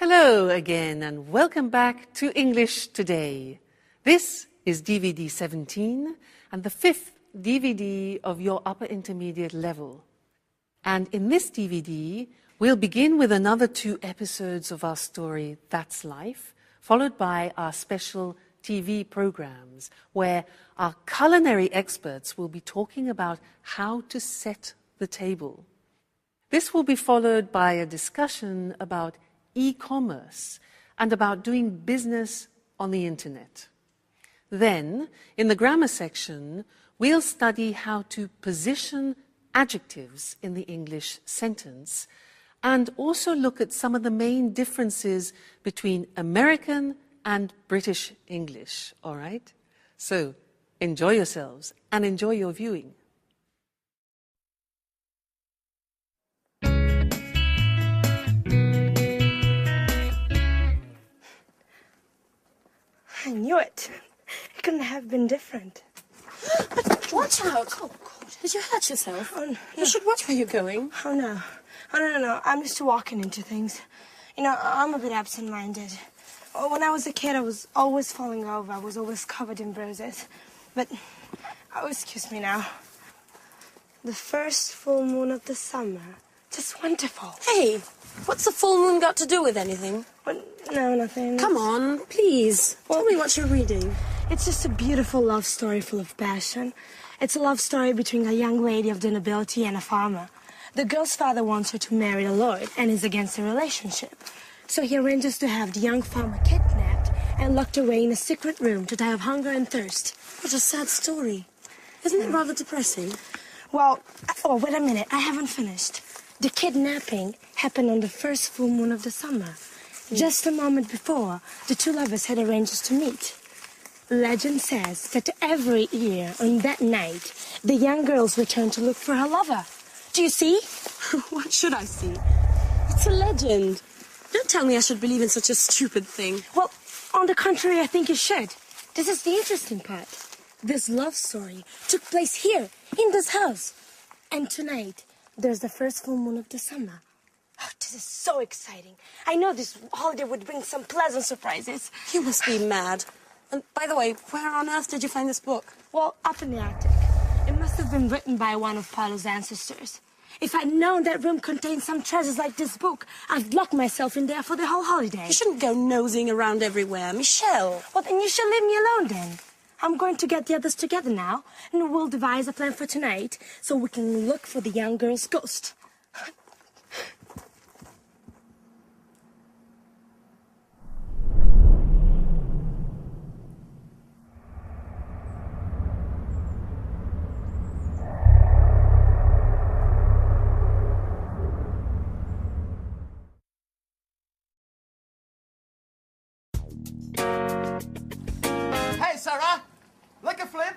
Hello again and welcome back to English Today. This is DVD 17 and the fifth DVD of your upper intermediate level. And in this DVD, we'll begin with another 2 episodes of our story, That's Life, followed by our special TV programs, where our culinary experts will be talking about how to set the table. This will be followed by a discussion about e-commerce and about doing business on the internet. Then, in the grammar section, we'll study how to position adjectives in the English sentence and also look at some of the main differences between American and British English, all right? So, enjoy yourselves and enjoy your viewing. I knew it. It couldn't have been different. Watch out! Oh, God. Did you hurt yourself? Oh, no. You should watch where you're going. Oh, no. Oh, no. I'm just walking into things. You know, I'm a bit absent-minded. When I was a kid, I was always falling over. I was always covered in bruises. But, oh, excuse me now. The first full moon of the summer. Just wonderful. Hey, what's the full moon got to do with anything? No, nothing. Come on, please. Tell me what you're reading. It's just a beautiful love story full of passion. It's a love story between a young lady of the nobility and a farmer. The girl's father wants her to marry a lord and is against the relationship. So he arranges to have the young farmer kidnapped and locked away in a secret room to die of hunger and thirst. What a sad story. Isn't it rather depressing? Well, wait a minute. I haven't finished. The kidnapping happened on the first full moon of the summer. Just a moment before, the 2 lovers had arranged to meet. Legend says that every year on that night, the young girls return to look for her lover. Do you see? What should I see? It's a legend. Don't tell me I should believe in such a stupid thing. Well, on the contrary, I think you should. This is the interesting part. This love story took place here, in this house. And tonight, there's the first full moon of the summer. Oh, this is so exciting. I know this holiday would bring some pleasant surprises. You must be mad. And by the way, where on earth did you find this book? Well, up in the Arctic. It must have been written by one of Paolo's ancestors. If I'd known that room contained some treasures like this book, I'd lock myself in there for the whole holiday. You shouldn't go nosing around everywhere, Michelle. Well, then you should leave me alone then. I'm going to get the others together now, and we'll devise a plan for tonight so we can look for the young girl's ghost. Hey, Sarah! Lick a flip!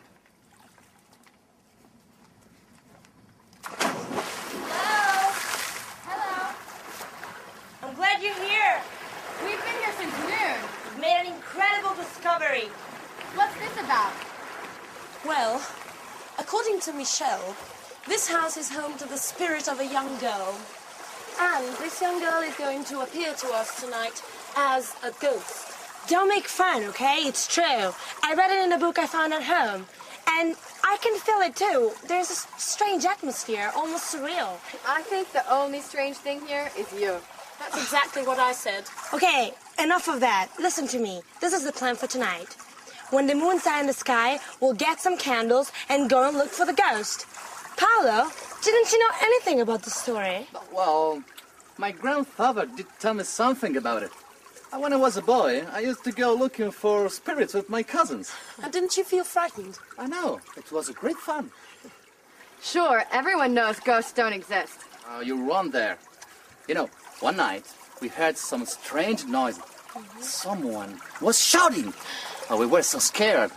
Hello. I'm glad you're here. We've been here since noon. We've made an incredible discovery. What's this about? Well, according to Michelle, this house is home to the spirit of a young girl. And this young girl is going to appear to us tonight as a ghost. Don't make fun, okay? It's true. I read it in a book I found at home. And I can feel it, too. There's a strange atmosphere, almost surreal. I think the only strange thing here is you. That's exactly what I said. Okay, enough of that. Listen to me. This is the plan for tonight. When the moon's high in the sky, we'll get some candles and go and look for the ghost. Paolo, didn't you know anything about the story? Well, my grandfather did tell me something about it. When I was a boy, I used to go looking for spirits with my cousins. And didn't you feel frightened? I know. It was a great fun. Sure, everyone knows ghosts don't exist. Oh, you're wrong there. You know, one night, we heard some strange noise. Someone was shouting. Oh, we were so scared.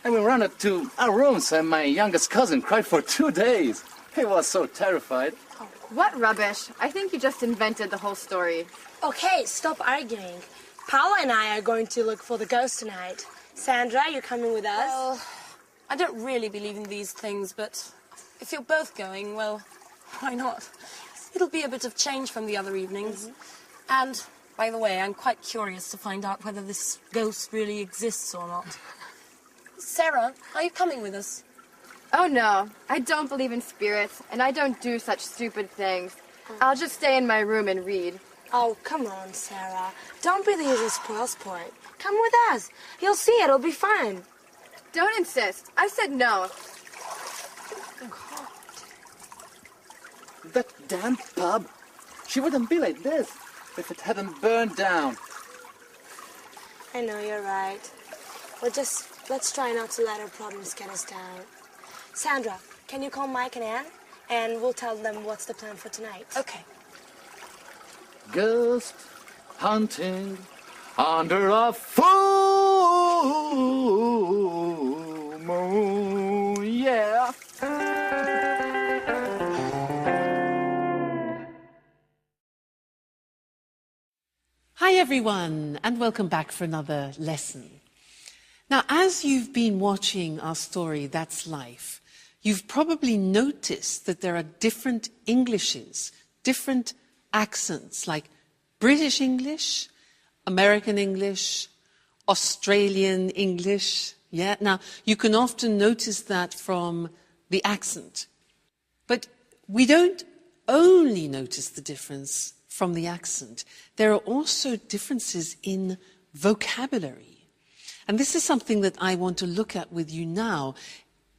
And we ran up to our rooms, and my youngest cousin cried for 2 days. He was so terrified. What rubbish. I think you just invented the whole story. Okay, stop arguing. Paolo and I are going to look for the ghost tonight. Sandra, you coming with us? Well, I don't really believe in these things, but if you're both going, well, why not? It'll be a bit of change from the other evenings. And By the way, I'm quite curious to find out whether this ghost really exists or not. Sarah, are you coming with us? Oh no, I don't believe in spirits, and I don't do such stupid things. I'll just stay in my room and read. Oh, come on, Sarah. Don't be the usual spoil sport. Come with us. You'll see it'll be fun. Don't insist. I said no. That damn pub. She wouldn't be like this if it hadn't burned down. I know, you're right. Let's try not to let our problems get us down. Sandra, can you call Mike and Anne? And we'll tell them what's the plan for tonight. Okay. Ghost hunting under a full moon, yeah. Hi everyone, and welcome back for another lesson. Now, as you've been watching our story, That's Life, you've probably noticed that there are different Englishes, different accents, like British English, American English, Australian English. Yeah, now you can often notice that from the accent. But we don't only notice the difference from the accent. There are also differences in vocabulary. And this is something that I want to look at with you now,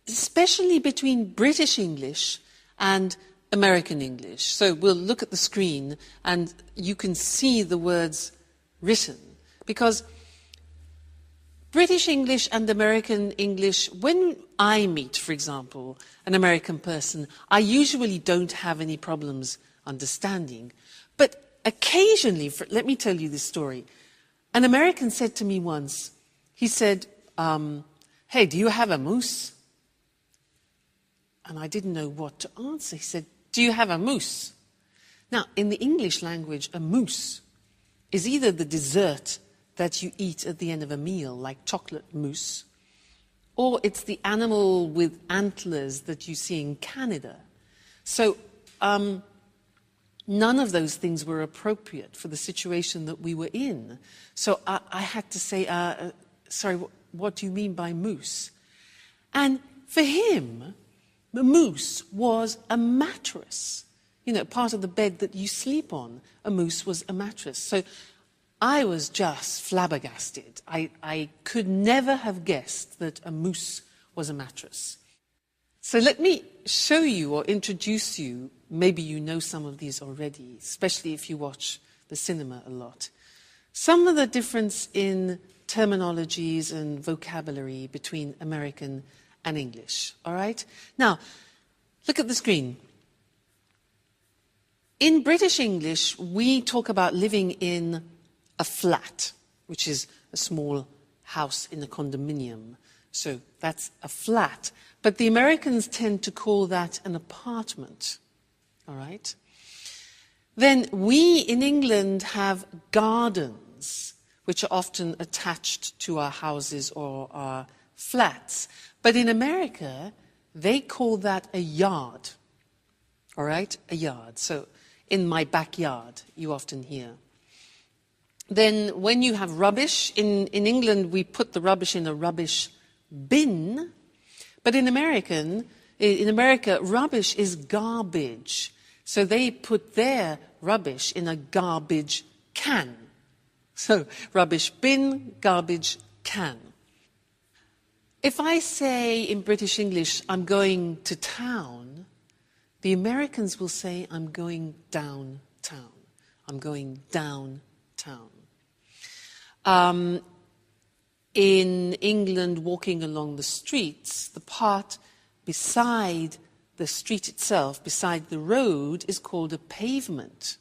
especially between British English and American English. So we'll look at the screen and you can see the words written. Because British English and American English, when I meet, for example, an American person, I usually don't have any problems understanding. But occasionally, let me tell you this story. An American said to me once, he said, hey, do you have a moose? And I didn't know what to answer. He said, do you have a moose? Now, in the English language, a moose is either the dessert that you eat at the end of a meal, like chocolate mousse, or it's the animal with antlers that you see in Canada. So none of those things were appropriate for the situation that we were in. So I had to say, sorry, what do you mean by moose? And for him, the moose was a mattress. You know, part of the bed that you sleep on, a moose was a mattress. So I was just flabbergasted. I could never have guessed that a moose was a mattress. So let me show you or introduce you, maybe you know some of these already, especially if you watch the cinema a lot. Some of the difference in terminologies and vocabulary between American and English, all right? Now, look at the screen. In British English, we talk about living in a flat, which is a small house in a condominium. So that's a flat. But the Americans tend to call that an apartment, all right? Then we in England have gardens, which are often attached to our houses or our flats. But in America, they call that a yard, all right? A yard. So in my backyard, you often hear. Then when you have rubbish, in England, we put the rubbish in a rubbish bin. But in America, rubbish is garbage. So they put their rubbish in a garbage can. So rubbish bin, garbage can. If I say in British English, I'm going to town, the Americans will say, I'm going downtown. I'm going downtown. In England, walking along the streets, the part beside the street itself, beside the road, is called a pavement.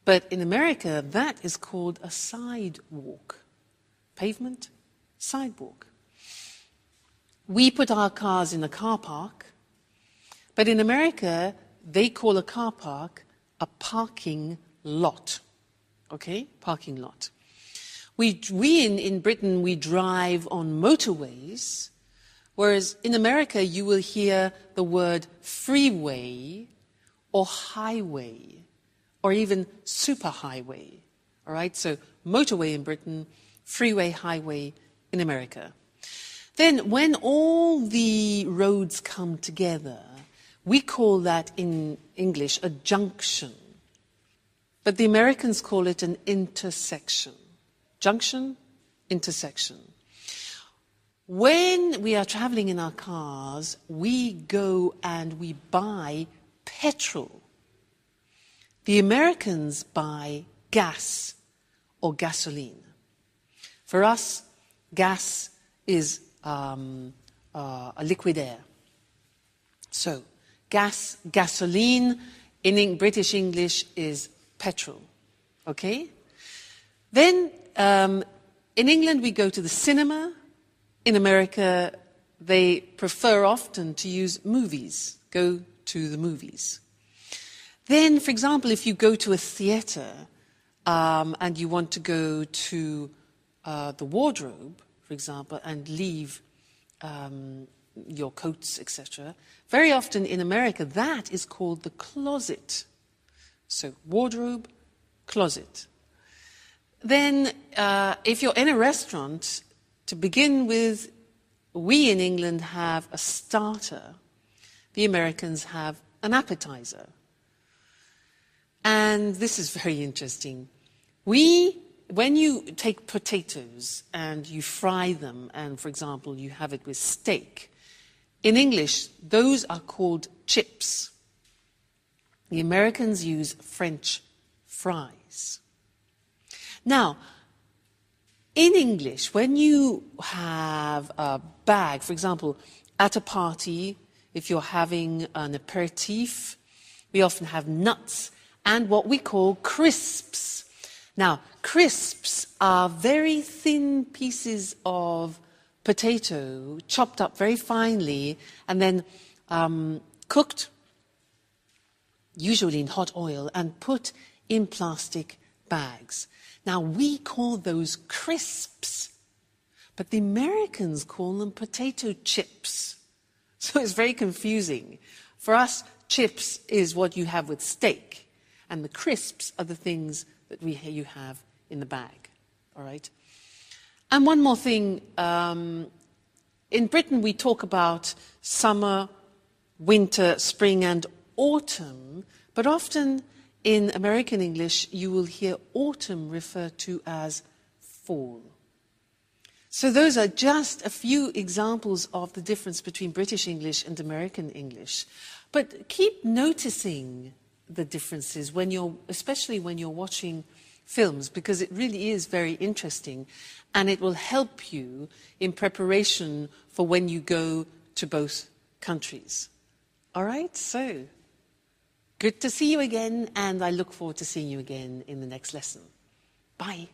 But in America, that is called a sidewalk. Pavement, sidewalk. We put our cars in a car park, but in America, they call a car park a parking lot. Okay? Parking lot. We in Britain, we drive on motorways, whereas in America, you will hear the word freeway or highway or even superhighway. All right, so motorway in Britain, freeway, highway in America. Then when all the roads come together, we call that in English a junction. But the Americans call it an intersection. Junction, intersection. When we are traveling in our cars, we go and we buy petrol. The Americans buy gas or gasoline. For us, gas is a liquid air. So, gas, gasoline, in British English is petrol. Okay? Then, in England, we go to the cinema. In America, they prefer often to use movies. Go to the movies. Then, for example, if you go to a theatre and you want to go to the wardrobe, for example, and leave your coats, etc., very often in America, that is called the closet. So, wardrobe, closet. Then, if you're in a restaurant, to begin with, we in England have a starter. The Americans have an appetizer. And this is very interesting. When you take potatoes and you fry them, and for example, you have it with steak, in English, those are called chips. The Americans use French fries. Now, in English, when you have a bag, for example, at a party, if you're having an aperitif, we often have nuts and what we call crisps. Now, crisps are very thin pieces of potato, chopped up very finely, and then cooked, usually in hot oil, and put in plastic bags. Now, we call those crisps, but the Americans call them potato chips. So it's very confusing. For us, chips is what you have with steak, and the crisps are the things that you have in the bag. All right? And one more thing. In Britain, we talk about summer, winter, spring, and autumn, but often in American English, you will hear autumn referred to as fall. So those are just a few examples of the difference between British English and American English. But keep noticing the differences especially when you're watching films, because it really is very interesting, and it will help you in preparation for when you go to both countries. All right, so good to see you again, and I look forward to seeing you again in the next lesson. Bye.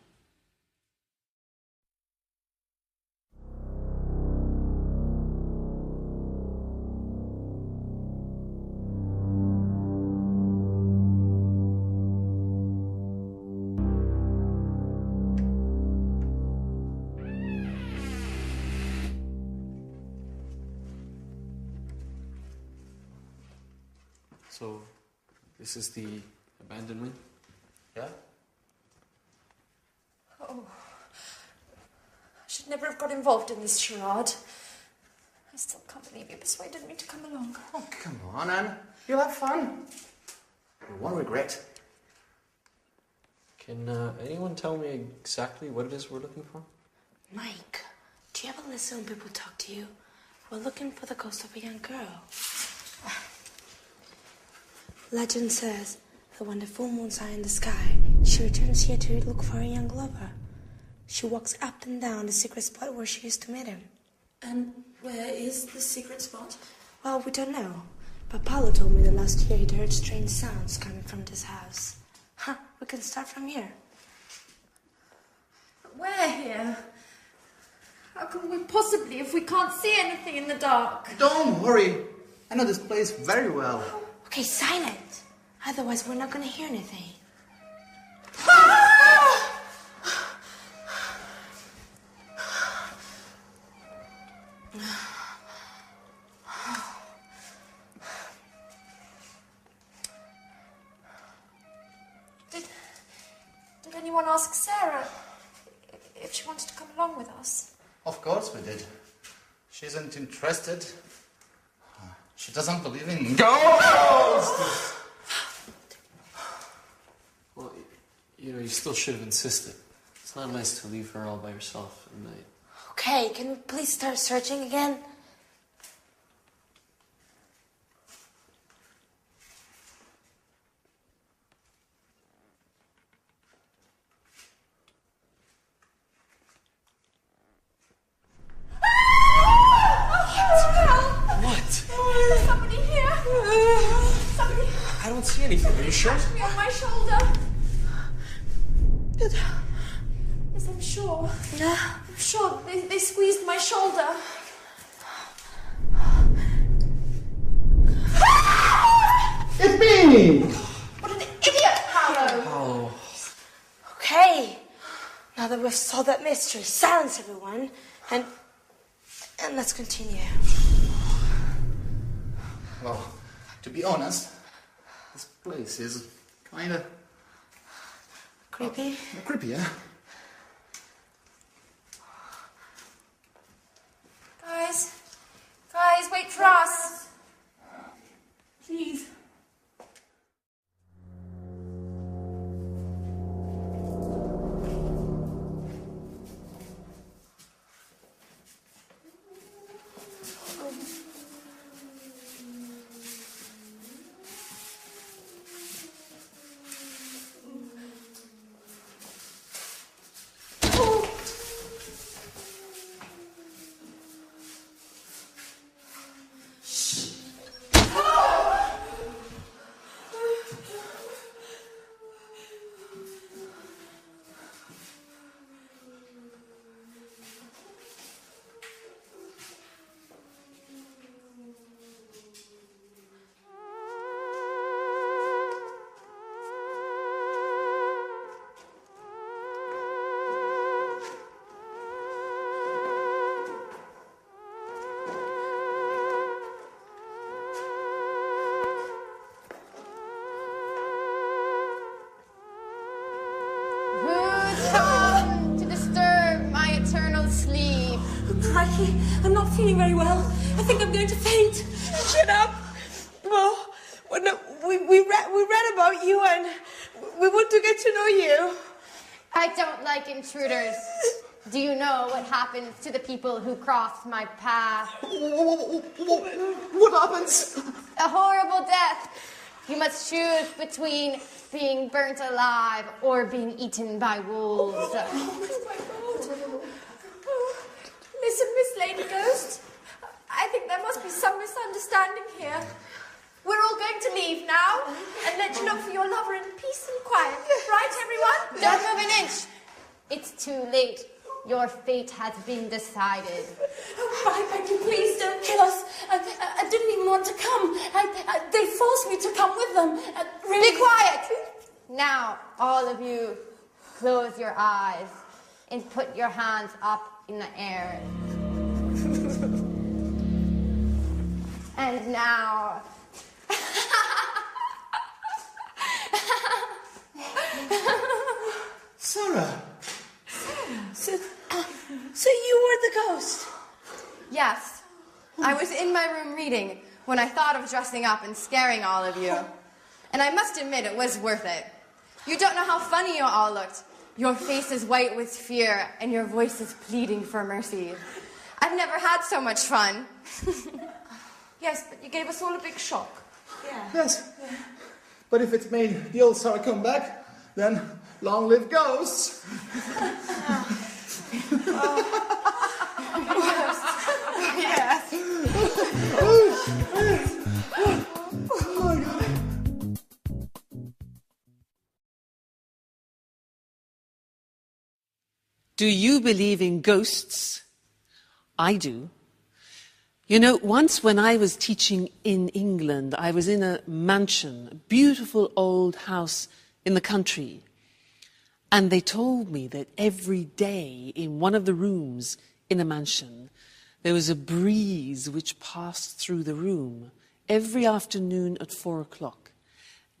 So, this is the abandonment? Yeah? Oh, I should never have got involved in this charade. I still can't believe you persuaded me to come along. Oh, come on, Anne. You'll have fun. You won't regret. Can anyone tell me exactly what it is we're looking for? Mike, do you ever listen when people talk to you? We're looking for the ghost of a young girl. Legend says that when the full moon's high in the sky, she returns here to look for a young lover. She walks up and down the secret spot where she used to meet him. And where is the secret spot? Well, we don't know. But Paolo told me that last year he'd heard strange sounds coming from this house. We can start from here. Where here? How can we possibly if we can't see anything in the dark? Don't worry. I know this place very well. Okay, silent. Otherwise, we're not going to hear anything. Did anyone anyone ask Sarah if she wanted to come along with us? Of course we did. She isn't interested. She doesn't believe in ghosts! Well, you still should have insisted. It's not nice to leave her all by herself at night. Okay, can we please start searching again? What? Somebody here! Somebody I don't see anything. Are you sure? touched me on my shoulder. Yes, I'm sure. I'm sure they squeezed my shoulder. It's me! What an idiot, Paolo! Oh. Okay. Now that we've solved that mystery, silence everyone, and let's continue. Well, to be honest, this place is kinda Creepy? creepy, yeah? Guys, wait for us. Please. Crikey, I'm not feeling very well. I think I'm going to faint. Shut up! Well, no, we read about you and we want to get to know you. I don't like intruders. Do you know what happens to the people who cross my path? What happens? A horrible death. You must choose between being burnt alive or being eaten by wolves. Oh my God. Listen, Miss Lady Ghost. I think there must be some misunderstanding here. We're all going to leave now and let you look for your lover in peace and quiet. Right, everyone? Don't move an inch. It's too late. Your fate has been decided. I beg you, please don't kill us. I didn't even want to come. They forced me to come with them. Really. Be quiet! Now, all of you, close your eyes and put your hands up in the air. And now... Sarah! So you were the ghost? Yes. I was in my room reading when I thought of dressing up and scaring all of you. And I must admit, it was worth it. You don't know how funny you all looked. Your face is white with fear, and your voice is pleading for mercy. I've never had so much fun. Yes, but you gave us all a big shock. Yeah. Yes. But if it made the old Sarah come back, then long live ghosts! Yes. Do you believe in ghosts? I do. You know, once when I was teaching in England, I was in a mansion, a beautiful old house in the country. And they told me that every day in one of the rooms in a mansion, there was a breeze which passed through the room every afternoon at 4 o'clock.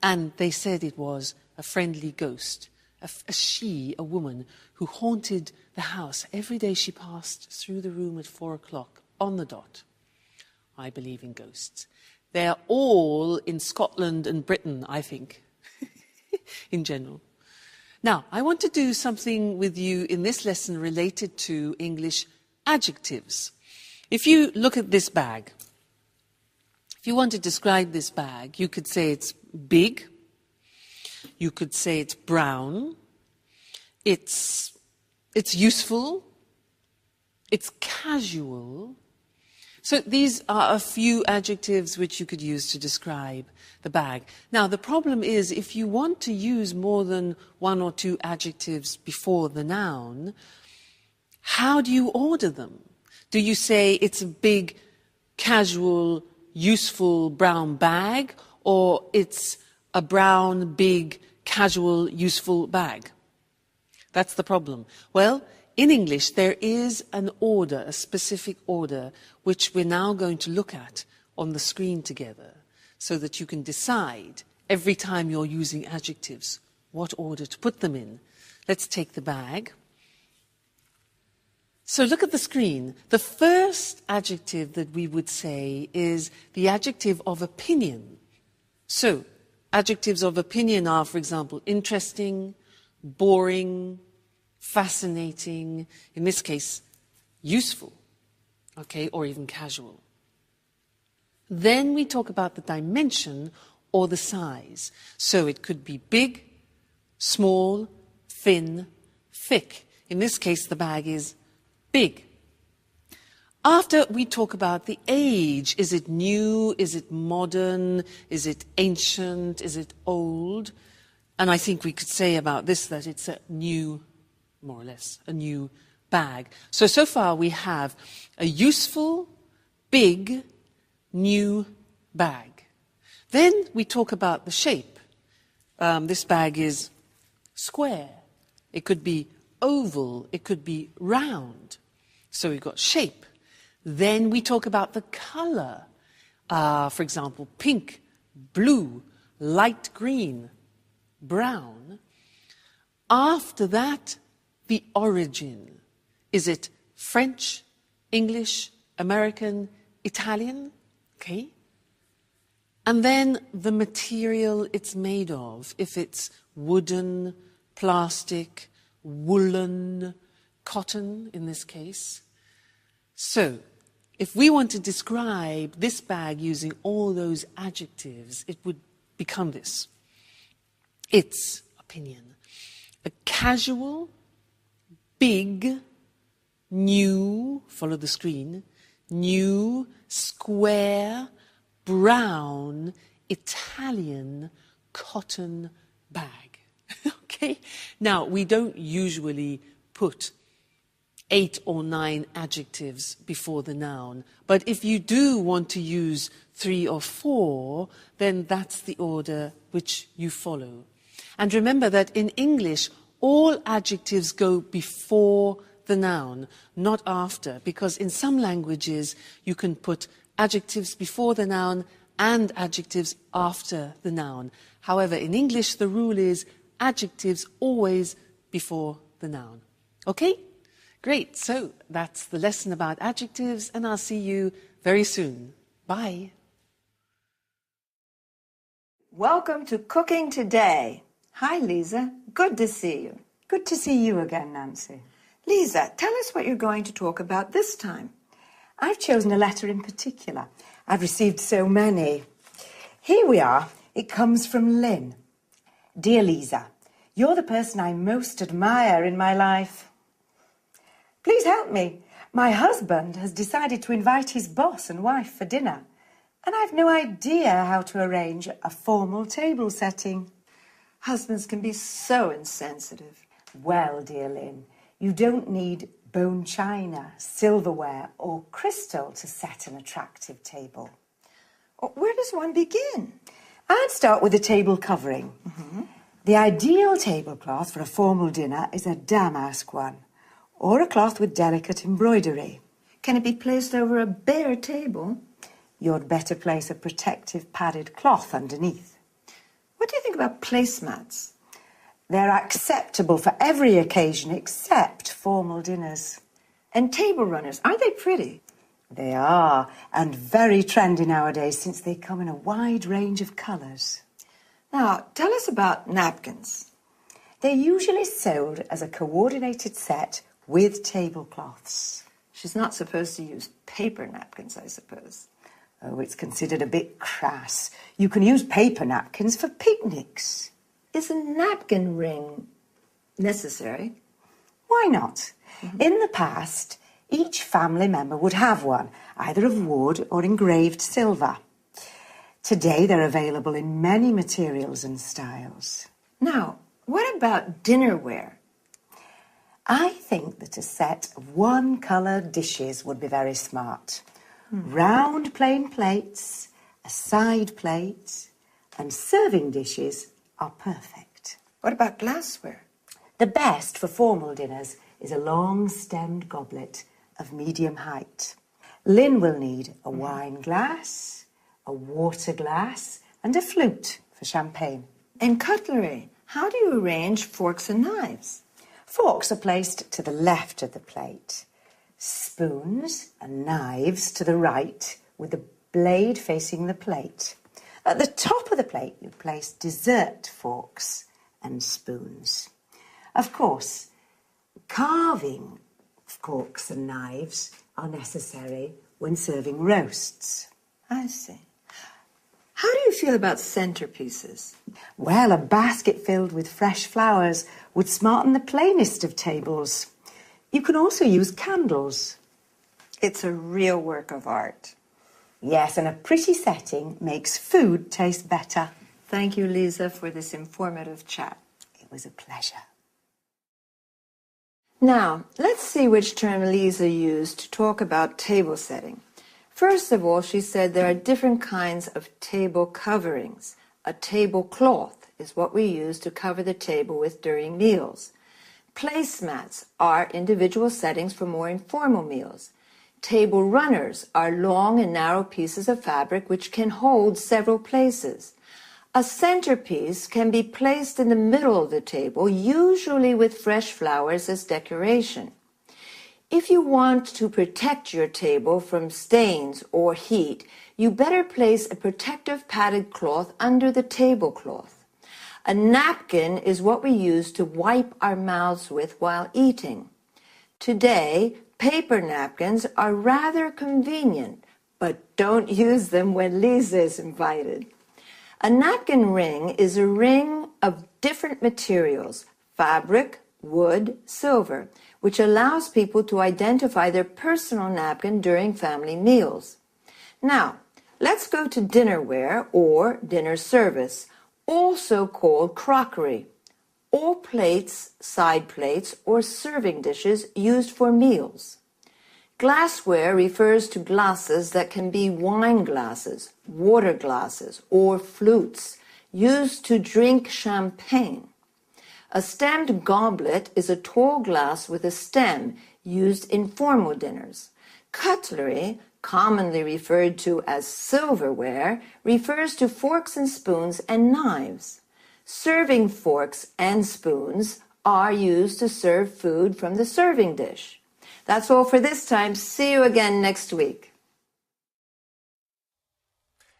And they said it was a friendly ghost a woman, who haunted the house every day she passed through the room at 4 o'clock on the dot. I believe in ghosts. They're all in Scotland and Britain, I think, in general. Now, I want to do something with you in this lesson related to English adjectives. If you look at this bag, if you want to describe this bag, you could say it's big, you could say it's brown, it's useful, it's casual. So these are a few adjectives which you could use to describe the bag. Now, the problem is if you want to use more than one or two adjectives before the noun, how do you order them? Do you say it's a big, casual, useful brown bag, or it's a brown, big, casual, useful bag? That's the problem. Well, in English, there is an order, a specific order, which we're now going to look at on the screen together, so that you can decide every time you're using adjectives what order to put them in. Let's take the bag. So look at the screen. The first adjective that we would say is the adjective of opinion. So, adjectives of opinion are, for example, interesting, boring, fascinating, in this case, useful, okay, or even casual. Then we talk about the dimension or the size. So it could be big, small, thin, thick. In this case, the bag is big. After we talk about the age, is it new, is it modern, is it ancient, is it old? And I think we could say about this that it's a new, more or less, a new bag. So far we have a useful, big, new bag. Then we talk about the shape. This bag is square. It could be oval. It could be round. So we've got shape. Then we talk about the color. For example, pink, blue, light green, brown. After that, the origin. Is it French, English, American, Italian? Okay. And then the material it's made of. If it's wooden, plastic, woolen, cotton in this case. So, if we want to describe this bag using all those adjectives, it would become this. Its opinion. A casual, big, new, follow the screen, new, square, brown, Italian cotton bag. Okay? Now, we don't usually put 8 or 9 adjectives before the noun, but if you do want to use 3 or 4, then that's the order which you follow. And remember that in English, all adjectives go before the noun, not after, because in some languages you can put adjectives before the noun and adjectives after the noun. However, in English, the rule is adjectives always before the noun. Okay? Great. So that's the lesson about adjectives, and I'll see you very soon. Bye. Welcome to Cooking Today. Hi, Lisa. Good to see you. Good to see you again, Nancy. Lisa, tell us what you're going to talk about this time. I've chosen a letter in particular. I've received so many. Here we are. It comes from Lynn. Dear Lisa, you're the person I most admire in my life. Please help me. My husband has decided to invite his boss and wife for dinner, and I've no idea how to arrange a formal table setting. Husbands can be so insensitive. Well, dear Lynn, you don't need bone china, silverware, or crystal to set an attractive table. Where does one begin? I'd start with the table covering. The ideal tablecloth for a formal dinner is a damask one, or a cloth with delicate embroidery. Can it be placed over a bare table? You'd better place a protective padded cloth underneath. What do you think about placemats? They're acceptable for every occasion except formal dinners. And table runners, aren't they pretty? They are, and very trendy nowadays since they come in a wide range of colours. Now, tell us about napkins. They're usually sold as a coordinated set with tablecloths. She's not supposed to use paper napkins, I suppose. Oh, it's considered a bit crass. You can use paper napkins for picnics. Is a napkin ring necessary? Why not? In the past, each family member would have one, either of wood or engraved silver. Today, they're available in many materials and styles. Now, what about dinnerware? I think that a set of one-colour dishes would be very smart. Round plain plates, a side plate, and serving dishes are perfect. What about glassware? The best for formal dinners is a long-stemmed goblet of medium height. Lynn will need a wine glass, a water glass, and a flute for champagne. And cutlery. How do you arrange forks and knives? Forks are placed to the left of the plate. Spoons and knives to the right, with the blade facing the plate. At the top of the plate, you place dessert forks and spoons. Of course, carving forks and knives are necessary when serving roasts. I see. How do you feel about centerpieces? Well, a basket filled with fresh flowers would smarten the plainest of tables. You can also use candles. It's a real work of art. Yes, and a pretty setting makes food taste better. Thank you, Lisa, for this informative chat. It was a pleasure. Now, let's see which term Lisa used to talk about table setting. First of all, she said there are different kinds of table coverings. A tablecloth is what we use to cover the table with during meals. Placemats are individual settings for more informal meals. Table runners are long and narrow pieces of fabric which can hold several places. A centerpiece can be placed in the middle of the table, usually with fresh flowers as decoration. If you want to protect your table from stains or heat, you better place a protective padded cloth under the tablecloth. A napkin is what we use to wipe our mouths with while eating. Today, paper napkins are rather convenient, but don't use them when Lisa is invited. A napkin ring is a ring of different materials, fabric, wood, silver, which allows people to identify their personal napkin during family meals. Now, let's go to dinnerware or dinner service, also called crockery. All plates, side plates, or serving dishes used for meals. Glassware refers to glasses that can be wine glasses, water glasses, or flutes, used to drink champagne. A stemmed goblet is a tall glass with a stem used in formal dinners. Cutlery, commonly referred to as silverware, refers to forks and spoons and knives. Serving forks and spoons are used to serve food from the serving dish. That's all for this time. See you again next week.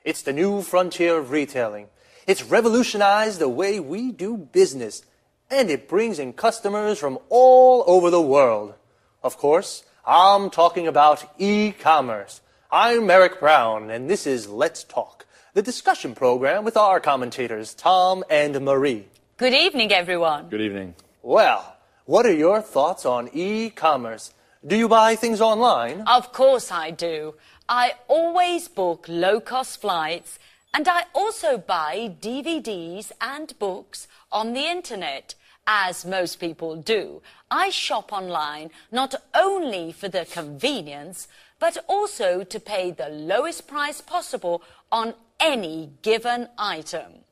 It's the new frontier of retailing. It's revolutionized the way we do business, and it brings in customers from all over the world. Of course, I'm talking about e-commerce. I'm Eric Brown, and this is Let's Talk, the discussion program with our commentators, Tom and Marie. Good evening, everyone. Good evening. Well, what are your thoughts on e-commerce? Do you buy things online? Of course I do. I always book low-cost flights, and I also buy DVDs and books on the internet. As most people do, I shop online not only for the convenience, but also to pay the lowest price possible on any given item.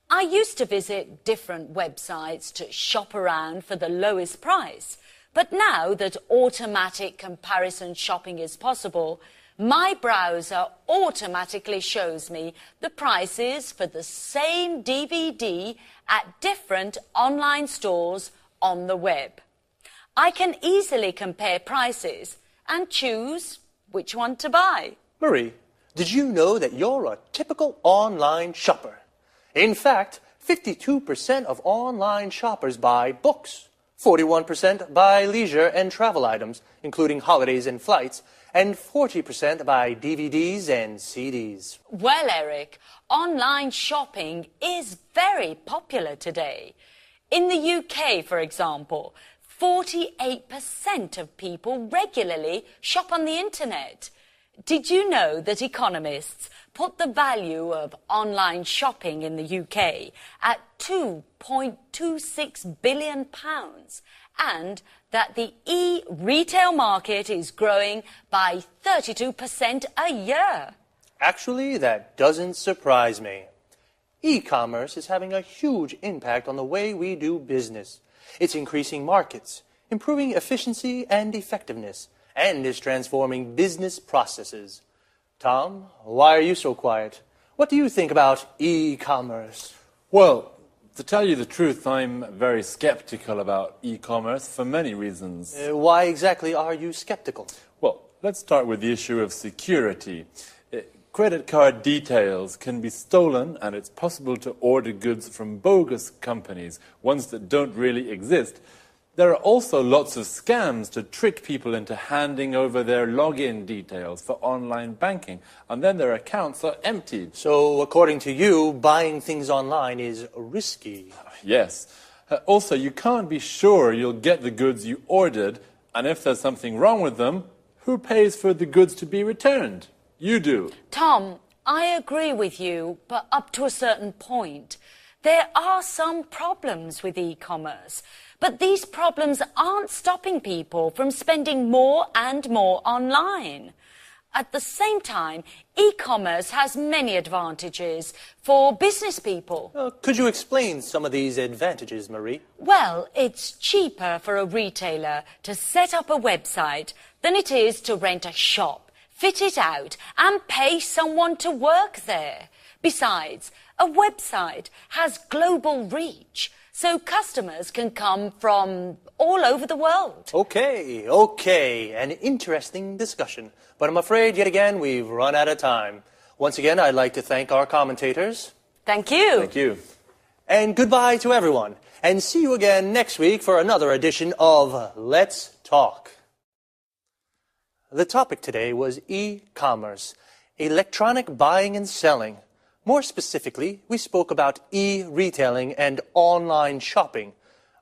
I used to visit different websites to shop around for the lowest price, but now that automatic comparison shopping is possible, my browser automatically shows me the prices for the same DVD at different online stores on the web. I can easily compare prices and choose which one to buy. Marie, did you know that you're a typical online shopper? In fact, 52% of online shoppers buy books, 41% buy leisure and travel items, including holidays and flights, and 40% buy DVDs and CDs. Well, Eric, online shopping is very popular today. In the UK, for example, 48% of people regularly shop on the internet. Did you know that economists put the value of online shopping in the UK at £2.26 billion and that the e-retail market is growing by 32% a year? Actually, that doesn't surprise me. E-commerce is having a huge impact on the way we do business. It's increasing markets, improving efficiency and effectiveness, and is transforming business processes. Tom, why are you so quiet? What do you think about e-commerce? Well, to tell you the truth, I'm very skeptical about e-commerce for many reasons. Why exactly are you skeptical? Well, let's start with the issue of security. Credit card details can be stolen, and it's possible to order goods from bogus companies, ones that don't really exist. There are also lots of scams to trick people into handing over their login details for online banking, and then their accounts are emptied. So, according to you, buying things online is risky. Yes. Also, you can't be sure you'll get the goods you ordered, and if there's something wrong with them, who pays for the goods to be returned? You do. Tom, I agree with you, but up to a certain point. There are some problems with e-commerce, but these problems aren't stopping people from spending more and more online. At the same time, e-commerce has many advantages for business people. Could you explain some of these advantages, Marie? Well, it's cheaper for a retailer to set up a website than it is to rent a shop, fit it out, and pay someone to work there. Besides, a website has global reach, so customers can come from all over the world. Okay. An interesting discussion. But I'm afraid, yet again, we've run out of time. Once again, I'd like to thank our commentators. Thank you. Thank you. And goodbye to everyone. And see you again next week for another edition of Let's Talk. The topic today was e-commerce, electronic buying and selling. More specifically, we spoke about e-retailing and online shopping.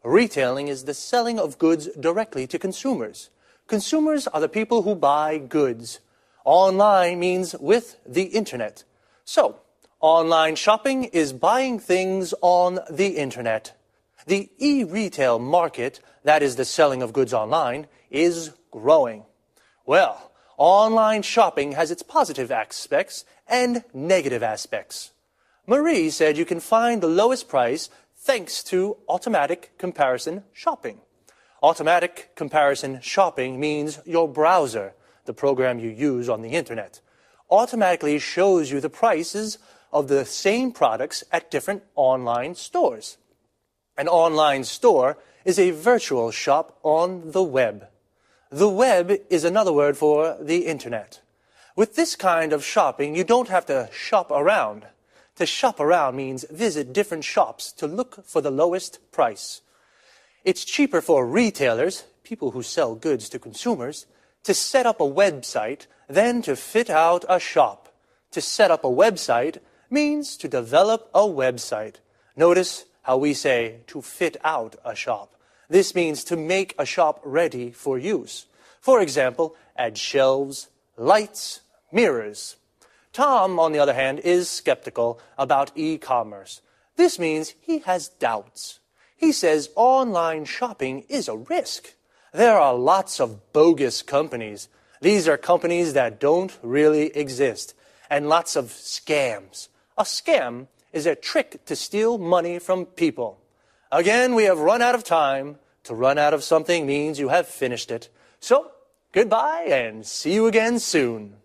Retailing is the selling of goods directly to consumers. Consumers are the people who buy goods. Online means with the internet. So, online shopping is buying things on the internet. The e-retail market, that is the selling of goods online, is growing. Well, online shopping has its positive aspects and negative aspects. Marie said you can find the lowest price thanks to automatic comparison shopping. Automatic comparison shopping means your browser, the program you use on the internet, automatically shows you the prices of the same products at different online stores. An online store is a virtual shop on the web. The web is another word for the internet. With this kind of shopping, you don't have to shop around. To shop around means visit different shops to look for the lowest price. It's cheaper for retailers, people who sell goods to consumers, to set up a website than to fit out a shop. To set up a website means to develop a website. Notice how we say to fit out a shop. This means to make a shop ready for use. For example, add shelves, lights, mirrors. Tom, on the other hand, is skeptical about e-commerce. This means he has doubts. He says online shopping is a risk. There are lots of bogus companies. These are companies that don't really exist. And lots of scams. A scam is a trick to steal money from people. Again, we have run out of time. To run out of something means you have finished it. So, goodbye and see you again soon.